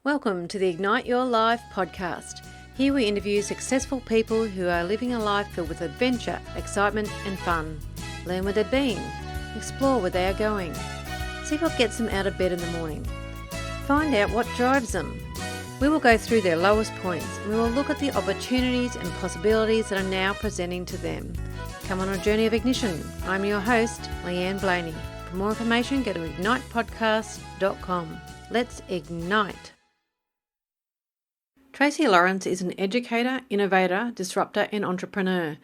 Welcome to the Ignite Your Life podcast. Here we interview successful people who are living a life filled with adventure, excitement and fun. Learn where they've been, explore where they are going, see what gets them out of bed in the morning, find out what drives them. We will go through their lowest points and we will look at the opportunities and possibilities that are now presenting to them. Come on a journey of ignition. I'm your host, Leanne Blaney. For more information, go to ignitepodcast.com. Let's ignite. Tracey Lawrance is an educator, innovator, disruptor and entrepreneur.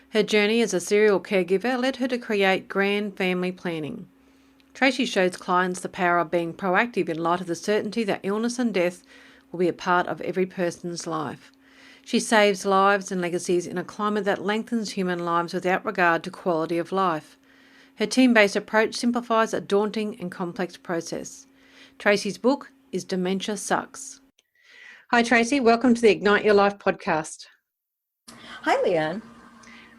Her journey as a serial caregiver led her to create Grand Family Planning. Tracey shows clients the power of being proactive in light of the certainty that illness and death will be a part of every person's life. She saves lives and legacies in a climate that lengthens human lives without regard to quality of life. Her team-based approach simplifies a daunting and complex process. Tracey's book is Dementia Sucks. Hi Tracey, welcome to the Ignite Your Life podcast. Hi Leanne.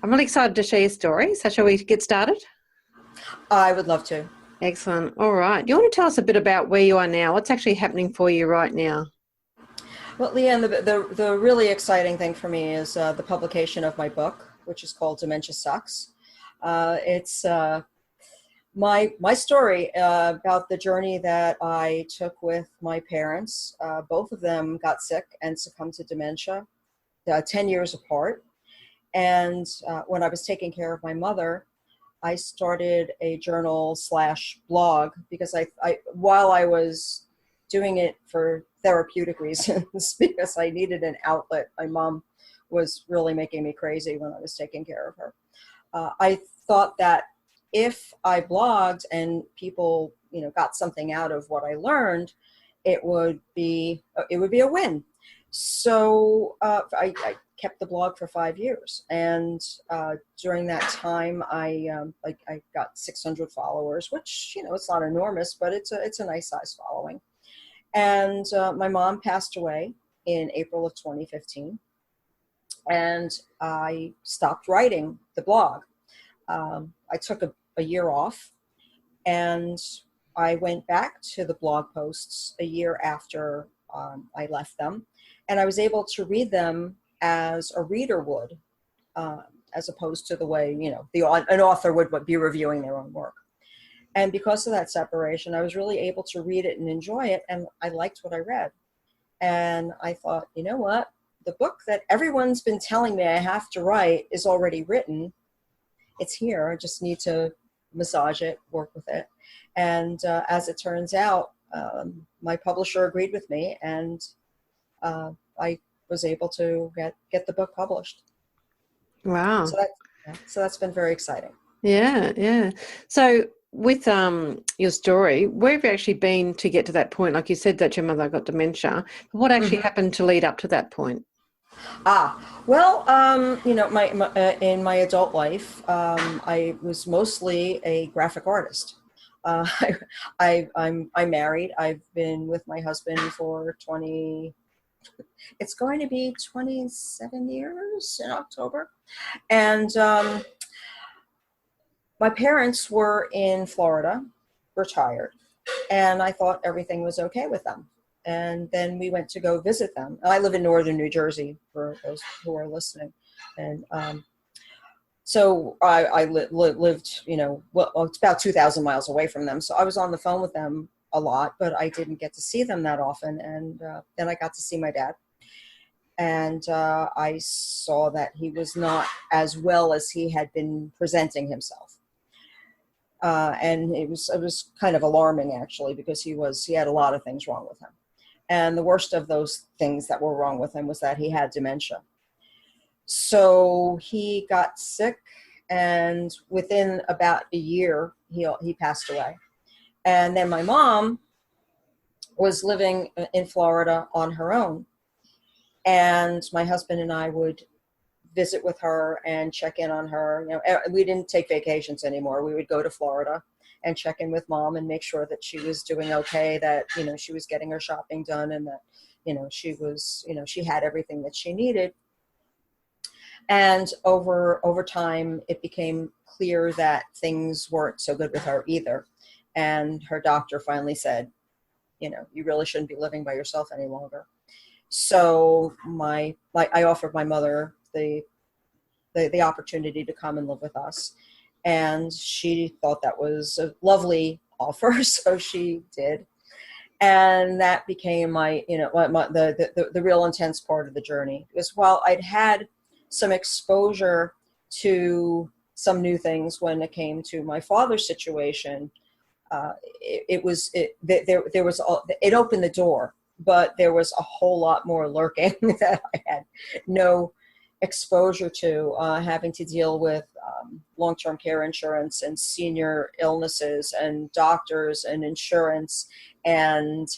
I'm really excited to share your story. So shall we get started? I would love to. Excellent. All right. Do you want to tell us a bit about where you are now? What's actually happening for you right now? Well, Leanne, the really exciting thing for me is the publication of my book, which is called Dementia Sucks. It's my story about the journey that I took with my parents. Both of them got sick and succumbed to dementia 10 years apart. And when I was taking care of my mother, I started a journal/blog because I while I was doing it for therapeutic reasons, because I needed an outlet. My mom was really making me crazy when I was taking care of her. I thought that if I blogged and people, got something out of what I learned, it would be a win. So I kept the blog for 5 years, and during that time, I got 600 followers, which it's not enormous, but it's a nice size following. And my mom passed away in April of 2015, and I stopped writing the blog. I took a year off, and I went back to the blog posts a year after I left them, and I was able to read them as a reader would, as opposed to the way an author would be reviewing their own work. And because of that separation, I was really able to read it and enjoy it, and I liked what I read. And I thought, you know what? The book that everyone's been telling me I have to write is already written. It's here. I just need to massage it, work with it. And as it turns out, my publisher agreed with me, and I was able to get the book published. Wow. So that's been very exciting. Yeah. So with your story, where have you actually been to get to that point? Like you said that your mother got dementia. What actually happened to lead up to that point? Well, in my adult life, I was mostly a graphic artist. I'm married. I've been with my husband for it's going to be 27 years in October. And my parents were in Florida, retired, and I thought everything was okay with them. And then we went to go visit them. I live in northern New Jersey, for those who are listening. And so I lived, it's about 2,000 miles away from them. So I was on the phone with them a lot, but I didn't get to see them that often. And then I got to see my dad. And I saw that he was not as well as he had been presenting himself. And it was kind of alarming, actually, because he had a lot of things wrong with him. And the worst of those things that were wrong with him was that he had dementia. So he got sick, and within about a year, he passed away. And then my mom was living in Florida on her own. And my husband and I would visit with her and check in on her. We didn't take vacations anymore. We would go to Florida and check in with mom and make sure that she was doing okay, that, she was getting her shopping done, and that, she was, she had everything that she needed. And over time, it became clear that things weren't so good with her either. And her doctor finally said, you really shouldn't be living by yourself any longer. So I offered my mother the opportunity to come and live with us. And she thought that was a lovely offer, so she did. And that became the real intense part of the journey. Because while I'd had some exposure to some new things when it came to my father's situation, it opened the door, but there was a whole lot more lurking that I had no exposure to, having to deal with long-term care insurance and senior illnesses and doctors and insurance and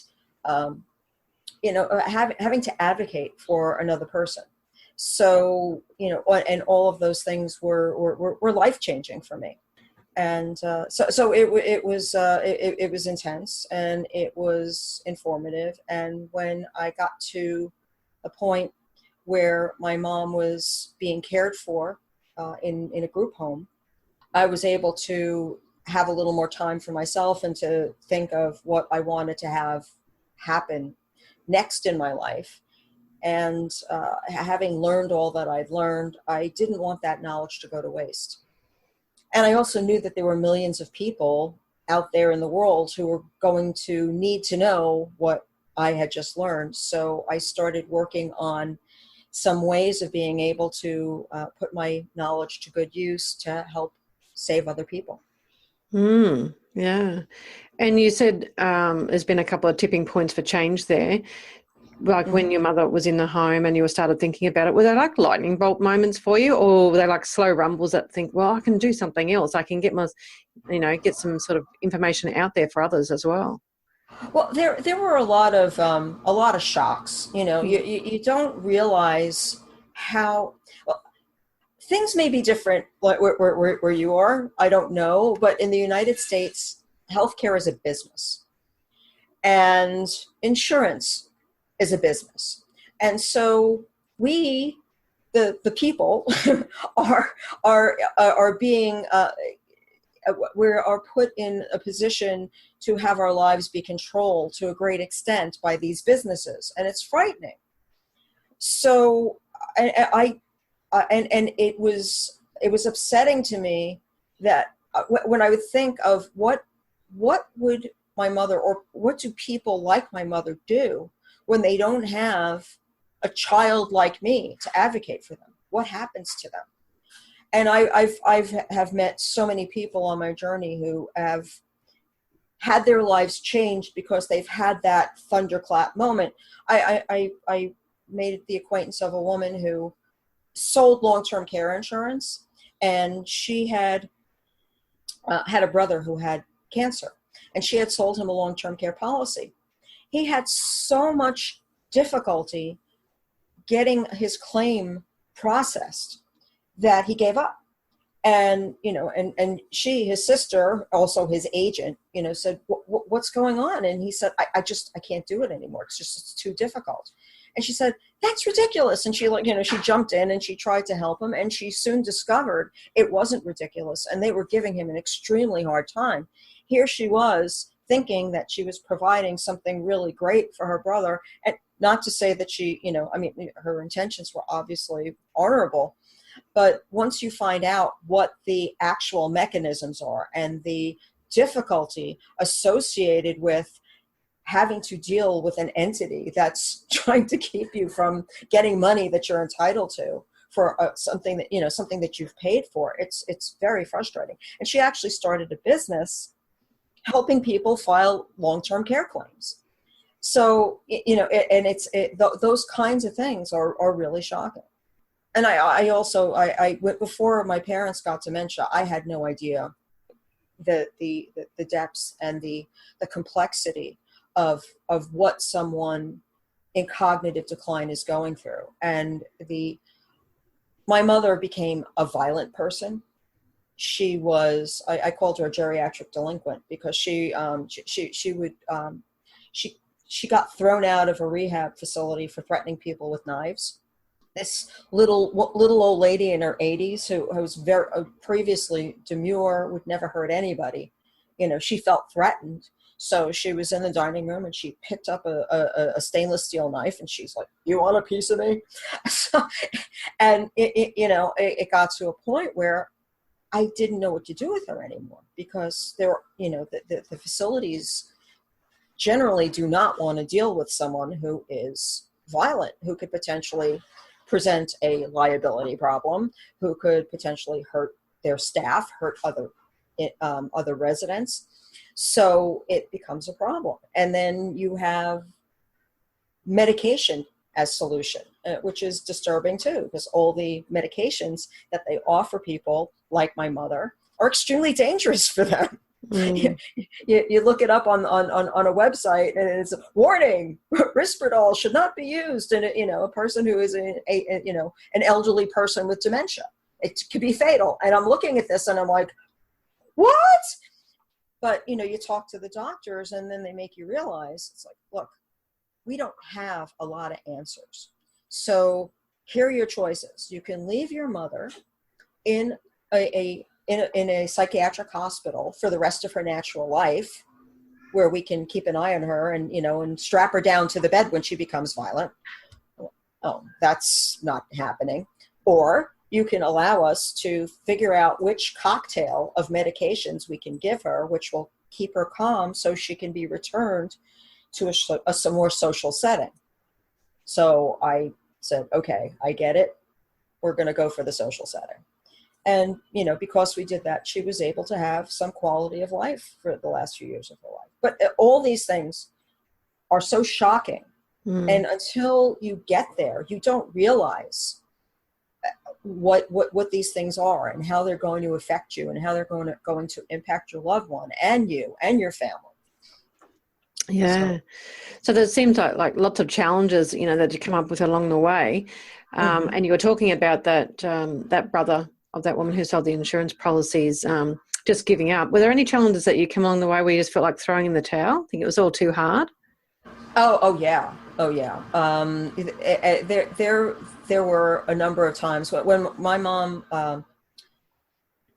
having to advocate for another person. So and all of those things were life-changing for me. And so it was intense, and it was informative. And when I got to a point where my mom was being cared for in a group home, I was able to have a little more time for myself and to think of what I wanted to have happen next in my life. And having learned all that I'd learned, I didn't want that knowledge to go to waste. And I also knew that there were millions of people out there in the world who were going to need to know what I had just learned. So I started working on some ways of being able to put my knowledge to good use to help save other people. Yeah. And you said there's been a couple of tipping points for change there. Like when your mother was in the home and you started thinking about it, were they like lightning bolt moments for you, or were they like slow rumbles that think, well, I can do something else. I can get get some sort of information out there for others as well? Well, there were a lot of shocks. You don't realize how well, things may be different like where you are. I don't know, but in the United States, healthcare is a business, and insurance is a business. And so we, the people, are being we are put in a position to have our lives be controlled to a great extent by these businesses, and it's frightening. So it was upsetting to me that when I would think of what would my mother, or what do people like my mother do when they don't have a child like me to advocate for them? What happens to them? And I've met so many people on my journey who have had their lives changed because they've had that thunderclap moment. I made the acquaintance of a woman who sold long-term care insurance, and she had a brother who had cancer, and she had sold him a long-term care policy. He had so much difficulty getting his claim processed that he gave up. And, and she, his sister, also his agent, said, what's going on? And he said, I can't do it anymore. It's too difficult. And she said, that's ridiculous. And she she jumped in and she tried to help him. And she soon discovered it wasn't ridiculous. And they were giving him an extremely hard time. Here she was thinking that she was providing something really great for her brother. And not to say that she, her intentions were obviously honorable. But once you find out what the actual mechanisms are and the difficulty associated with having to deal with an entity that's trying to keep you from getting money that you're entitled to for something that you've paid for, it's very frustrating. And she actually started a business helping people file long-term care claims. So, those kinds of things are really shocking. And I also before my parents got dementia, I had no idea the depths and the complexity of what someone in cognitive decline is going through. And my mother became a violent person. She was, I called her a geriatric delinquent because she got thrown out of a rehab facility for threatening people with knives. This little old lady in her 80s who was very previously demure, would never hurt anybody. She felt threatened. So she was in the dining room and she picked up a stainless steel knife and she's like, "You want a piece of me?" So, and it got to a point where I didn't know what to do with her anymore, because there were, the facilities generally do not want to deal with someone who is violent, who could potentially present a liability problem, who could potentially hurt their staff, hurt other residents. So it becomes a problem. And then you have medication as solution, which is disturbing too, because all the medications that they offer people, like my mother, are extremely dangerous for them. Mm. You look it up on a website and it's warning, Risperdal should not be used in a person who is an elderly person with dementia. It could be fatal. And I'm looking at this and I'm like, what? But you talk to the doctors and then they make you realize, it's like, look, we don't have a lot of answers. So here are your choices. You can leave your mother in a psychiatric hospital for the rest of her natural life, where we can keep an eye on her and strap her down to the bed when she becomes violent. Oh, that's not happening. Or you can allow us to figure out which cocktail of medications we can give her, which will keep her calm so she can be returned to a more social setting. So I said, okay, I get it. We're going to go for the social setting. And, because we did that, she was able to have some quality of life for the last few years of her life. But all these things are so shocking. And until you get there, you don't realize what these things are and how they're going to affect you and how they're going to impact your loved one and you and your family. Yeah. So there seems like lots of challenges, that you come up with along the way. And you were talking about that brother of that woman who sold the insurance policies just giving up. Were there any challenges that you come along the way where you just felt like throwing in the towel? I think it was all too hard? Oh yeah. There were a number of times when my mom,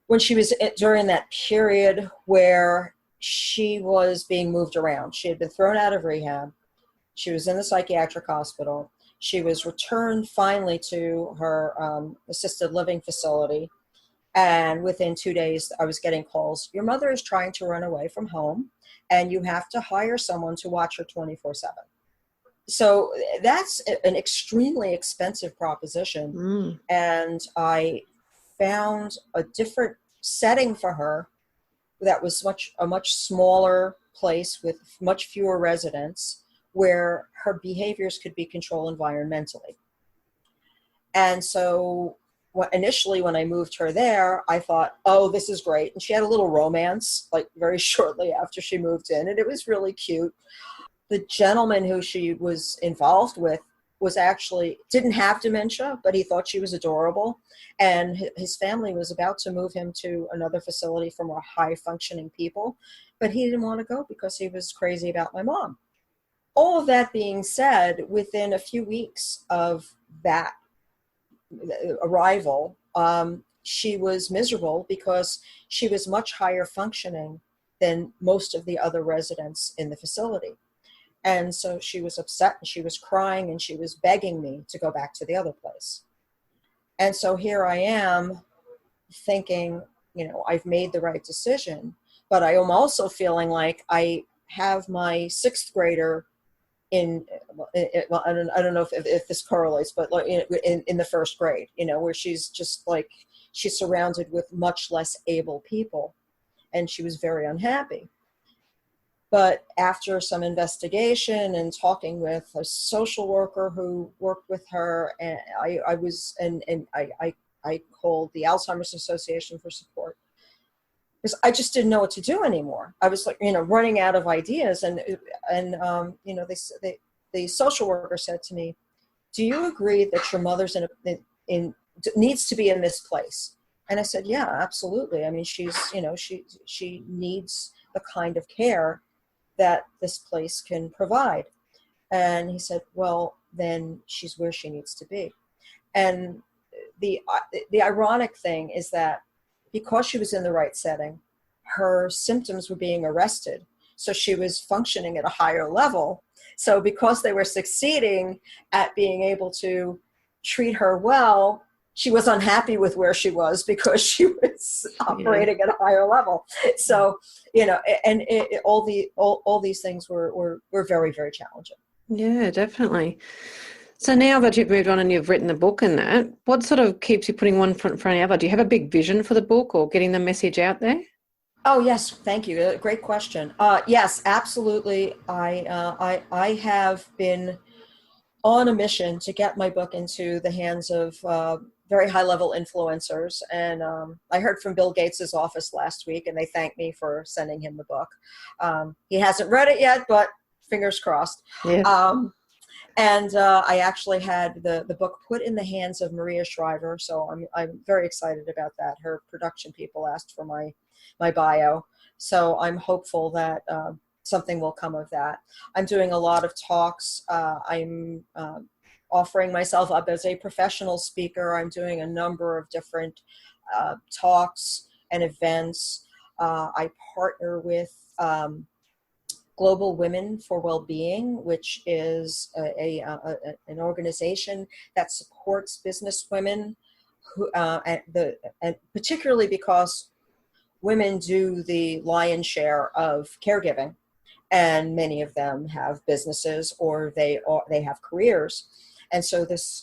when she was during that period where she was being moved around. She had been thrown out of rehab. She was in the psychiatric hospital. She was returned finally to her assisted living facility. And within 2 days, I was getting calls. Your mother is trying to run away from home, and you have to hire someone to watch her 24/7. So that's an extremely expensive proposition. And I found a different setting for her that was a much smaller place with much fewer residents, where her behaviors could be controlled environmentally. And so initially when I moved her there, I thought, oh, this is great. And she had a little romance like very shortly after she moved in, and it was really cute. The gentleman who she was involved with didn't have dementia, but he thought she was adorable. And his family was about to move him to another facility for more high functioning people, but he didn't want to go because he was crazy about my mom. All of that being said, within a few weeks of that arrival, she was miserable because she was much higher functioning than most of the other residents in the facility. And so she was upset and she was crying and she was begging me to go back to the other place. And so here I am thinking, I've made the right decision, but I am also feeling like I have my sixth grader well, I don't know if this correlates, but in the first grade, where she's just like, she's surrounded with much less able people, and she was very unhappy. But after some investigation and talking with a social worker who worked with her, and I called the Alzheimer's Association for support, because I just didn't know what to do anymore. I was like, running out of ideas, and the social worker said to me, "Do you agree that your mother's needs to be in this place?" And I said, "Yeah, absolutely. I mean, she's she needs the kind of care that this place can provide." And he said, "Well, then she's where she needs to be." And the ironic thing is that because she was in the right setting, her symptoms were being arrested. So she was functioning at a higher level. So because they were succeeding at being able to treat her well, she was unhappy with where she was because she was operating at a higher level. So, and all these things were very, very challenging. Yeah, definitely. So now that you've moved on and you've written the book and that, what sort of keeps you putting one foot in front of the other? Do you have a big vision for the book or getting the message out there? Oh yes, thank you. Great question. Yes, absolutely. I have been on a mission to get my book into the hands of very high level influencers. And I heard from Bill Gates's office last week, and they thanked me for sending him the book. He hasn't read it yet, but fingers crossed. Yes. And I actually had the book put in the hands of Maria Shriver, so I'm very excited about that. Her production people asked for my bio, so I'm hopeful that something will come of that. I'm doing a lot of talks. I'm offering myself up as a professional speaker. I'm doing a number of different talks and events. I partner with Global Women for Wellbeing, which is an organization that supports business women, and particularly because women do the lion's share of caregiving, and many of them have businesses or they have careers, and so this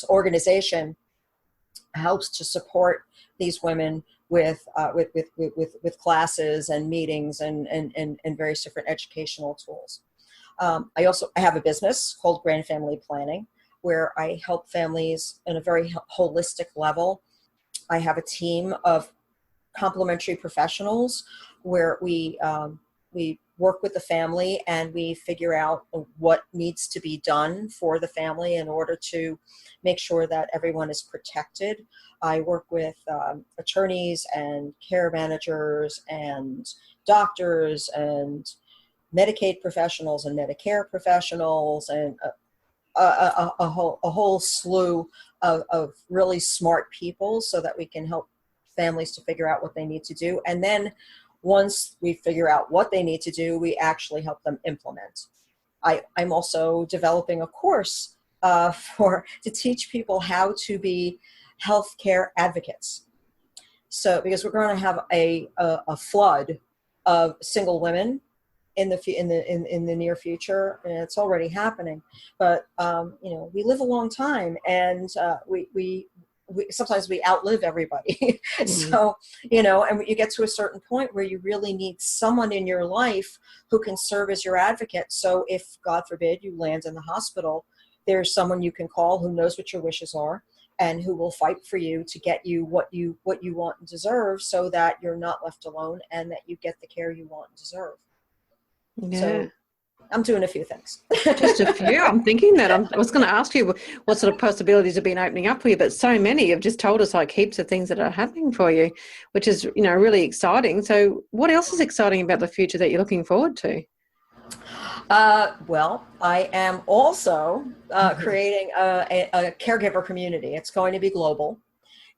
organization helps to support these women with classes and meetings and various different educational tools. I have a business called Grand Family Planning, where I help families in a very holistic level. I have a team of complementary professionals where we work with the family and we figure out what needs to be done for the family in order to make sure that everyone is protected. I work with attorneys and care managers and doctors and Medicaid professionals and Medicare professionals and a whole slew of really smart people so that we can help families to figure out what they need to do. And then once we figure out what they need to do, we actually help them implement. I'm also developing a course to teach people how to be healthcare advocates. So because we're going to have a flood of single women in the near future, and it's already happening. But we live a long time, and we sometimes we outlive everybody. So, and you get to a certain point where you really need someone in your life who can serve as your advocate. So if, God forbid, you land in the hospital, there's someone you can call who knows what your wishes are and who will fight for you to get you what you want and deserve, so that you're not left alone and that you get the care you want and deserve. Yeah. So I'm doing a few things. Just a few. I'm thinking that. I was going to ask you what sort of possibilities have been opening up for you, but so many. You've just told us like heaps of things that are happening for you, which is, really exciting. So what else is exciting about the future that you're looking forward to? Well, I am also creating a caregiver community. It's going to be global,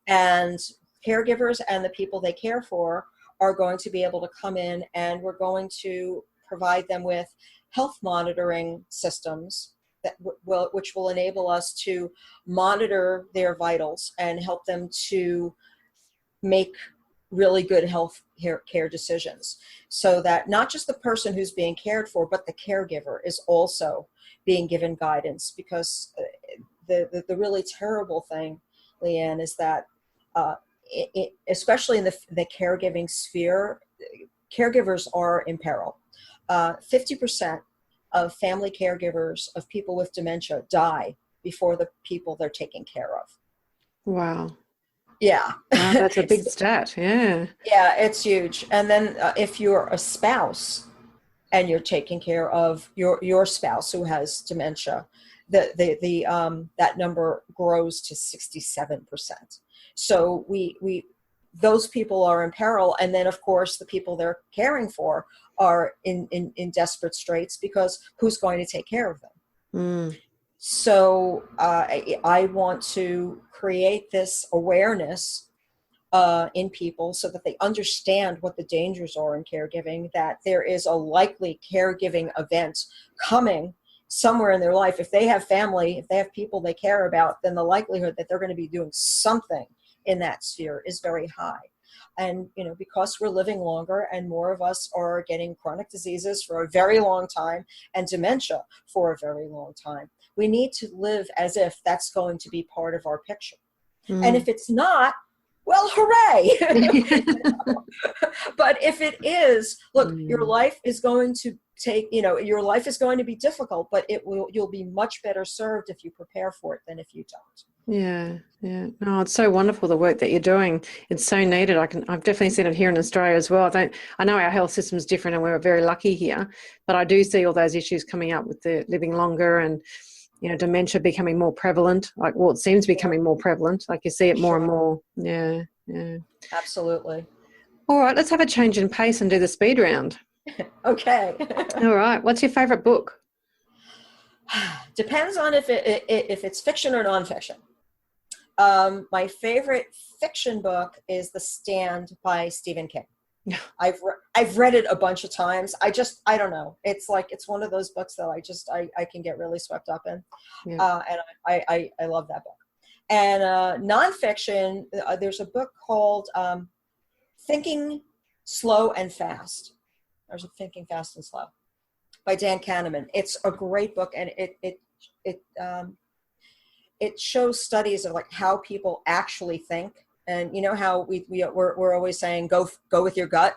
and caregivers and the people they care for are going to be able to come in, and we're going to provide them with health monitoring systems which will enable us to monitor their vitals and help them to make really good health care decisions, so that not just the person who's being cared for, but the caregiver is also being given guidance. Because the really terrible thing, Leanne, is that especially in the caregiving sphere, caregivers are in peril. 50% of family caregivers of people with dementia die before the people they're taking care of. Wow. Yeah. Wow, that's a big stat. Yeah. Yeah, it's huge. And then if you're a spouse and you're taking care of your spouse who has dementia, that number grows to 67%. So we those people are in peril, and then of course the people they're caring for are in desperate straits, because who's going to take care of them? Mm. So I want to create this awareness in people so that they understand what the dangers are in caregiving, that there is a likely caregiving event coming somewhere in their life. If they have family, if they have people they care about, then the likelihood that they're going to be doing something in that sphere is very high. And, because we're living longer and more of us are getting chronic diseases for a very long time and dementia for a very long time, we need to live as if that's going to be part of our picture. And if it's not, well, hooray. But if it is, look, your life is going to your life is going to be difficult, but you'll be much better served if you prepare for it than if you don't. Yeah. No, it's so wonderful, the work that you're doing. It's so needed. I've definitely seen it here in Australia as well. I know our health system is different and we're very lucky here, but I do see all those issues coming up with the living longer and, dementia becoming more prevalent. It seems to be becoming more prevalent. Like you see it more and more. Yeah. Absolutely. All right, let's have a change in pace and do the speed round. Okay. All right. What's your favorite book? Depends on if it's fiction or nonfiction. My favorite fiction book is The Stand by Stephen King. I've read it a bunch of times. I don't know. It's one of those books that I can get really swept up in. Yeah. And I love that book. And nonfiction, there's a book called Thinking Slow and Fast. There's a Thinking Fast and Slow by Dan Kahneman. It's a great book, and it shows studies of how people actually think. And how we're always saying go with your gut.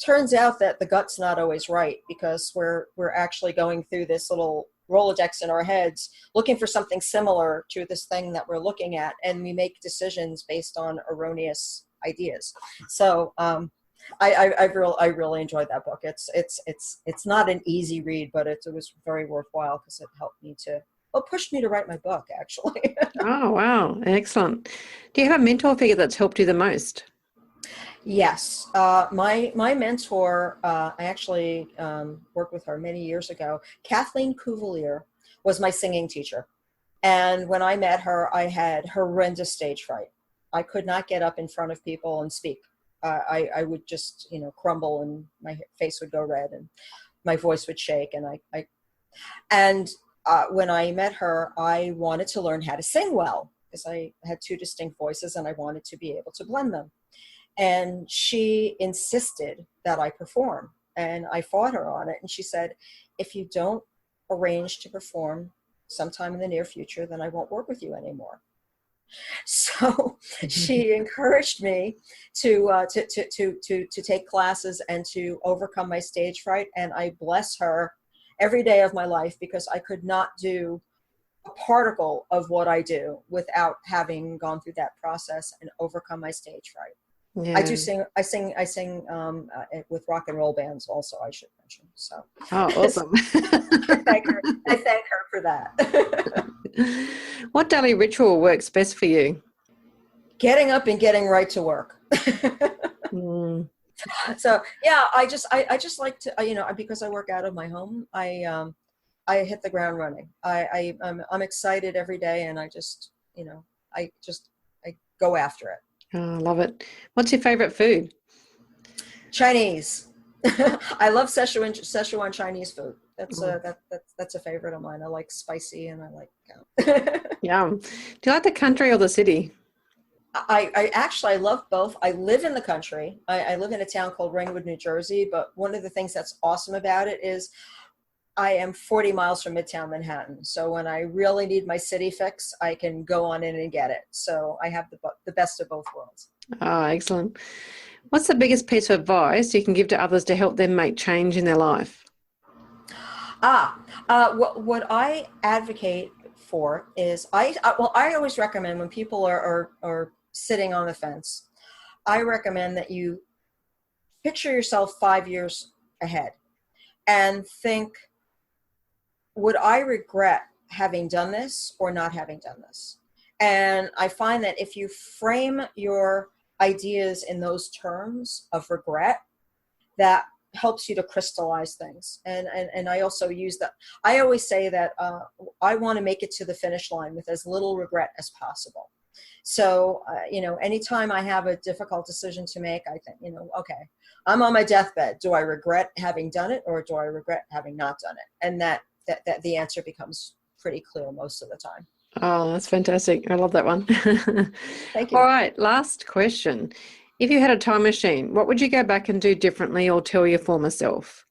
Turns out that the gut's not always right, because we're actually going through this little Rolodex in our heads looking for something similar to this thing that we're looking at, and we make decisions based on erroneous ideas. So I really enjoyed that book. It's not an easy read, but it was very worthwhile because it helped me pushed me to write my book, actually. Oh, wow. Excellent. Do you have a mentor figure that's helped you the most? Yes. My mentor, I actually worked with her many years ago. Kathleen Cuvelier was my singing teacher. And when I met her, I had horrendous stage fright. I could not get up in front of people and speak. I would just, crumble, and my face would go red and my voice would shake. And when I met her, I wanted to learn how to sing well, because I had two distinct voices and I wanted to be able to blend them. And she insisted that I perform, and I fought her on it. And she said, if you don't arrange to perform sometime in the near future, then I won't work with you anymore. So she encouraged me to take classes and to overcome my stage fright. And I bless her every day of my life, because I could not do a particle of what I do without having gone through that process and overcome my stage fright. Yeah. I sing with rock and roll bands also, I should mention. So. Oh, awesome. I thank her for that. What daily ritual works best for you? Getting up and getting right to work. So yeah, I just like to, because I work out of my home, I hit the ground running. I'm excited every day, and I go after it. Oh, I love it. What's your favorite food? Chinese. I love Szechuan Chinese food. That's a favorite of mine. I like spicy, and I like Yum. Do you like the country or the city? I love both. I live in the country. I live in a town called Ringwood, New Jersey, but one of the things that's awesome about it is I am 40 miles from Midtown Manhattan. So when I really need my city fix, I can go on in and get it. So I have the best of both worlds. Oh, excellent. What's the biggest piece of advice you can give to others to help them make change in their life? What I advocate for is I always recommend, when people are sitting on the fence, I recommend that you picture yourself 5 years ahead and think, would I regret having done this or not having done this? And I find that if you frame your ideas in those terms of regret, that helps you to crystallize things. And I also use that. I always say that I want to make it to the finish line with as little regret as possible. So, anytime I have a difficult decision to make, I think, okay, I'm on my deathbed. Do I regret having done it, or do I regret having not done it? And that the answer becomes pretty clear most of the time. Oh, that's fantastic. I love that one. Thank All you. right, last question. If you had a time machine, what would you go back and do differently or tell your former self?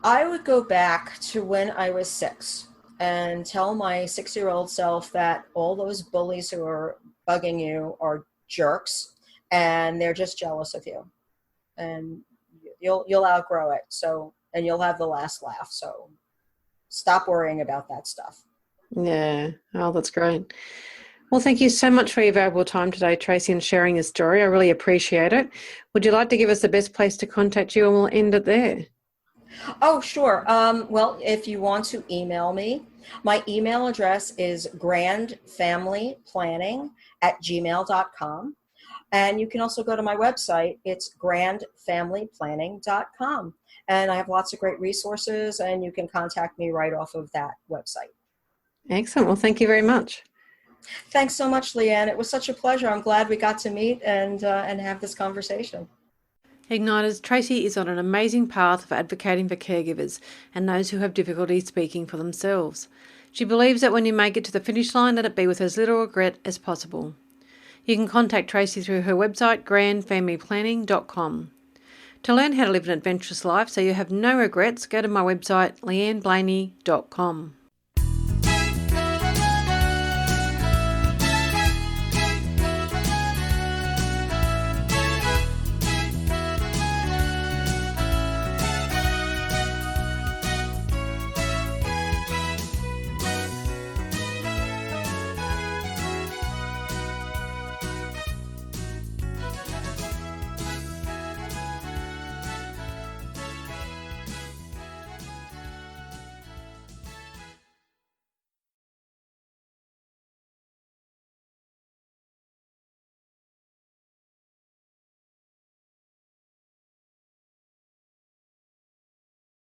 I would go back to when I was 6 and tell my 6-year-old self that all those bullies who are bugging you are jerks and they're just jealous of you. And you'll outgrow it. So, and you'll have the last laugh. So stop worrying about that stuff. Yeah. Oh, that's great. Well, thank you so much for your valuable time today, Tracey, and sharing your story. I really appreciate it. Would you like to give us the best place to contact you, and we'll end it there? Oh, sure. Well, if you want to email me, my email address is grandfamilyplanning@gmail.com. And you can also go to my website. It's grandfamilyplanning.com. And I have lots of great resources, and you can contact me right off of that website. Excellent. Well, thank you very much. Thanks so much, Leanne. It was such a pleasure. I'm glad we got to meet and have this conversation. Igniters, Tracey is on an amazing path of advocating for caregivers and those who have difficulty speaking for themselves. She believes that when you make it to the finish line, let it be with as little regret as possible. You can contact Tracey through her website, grandfamilyplanning.com. To learn how to live an adventurous life so you have no regrets, go to my website, leanneblaney.com.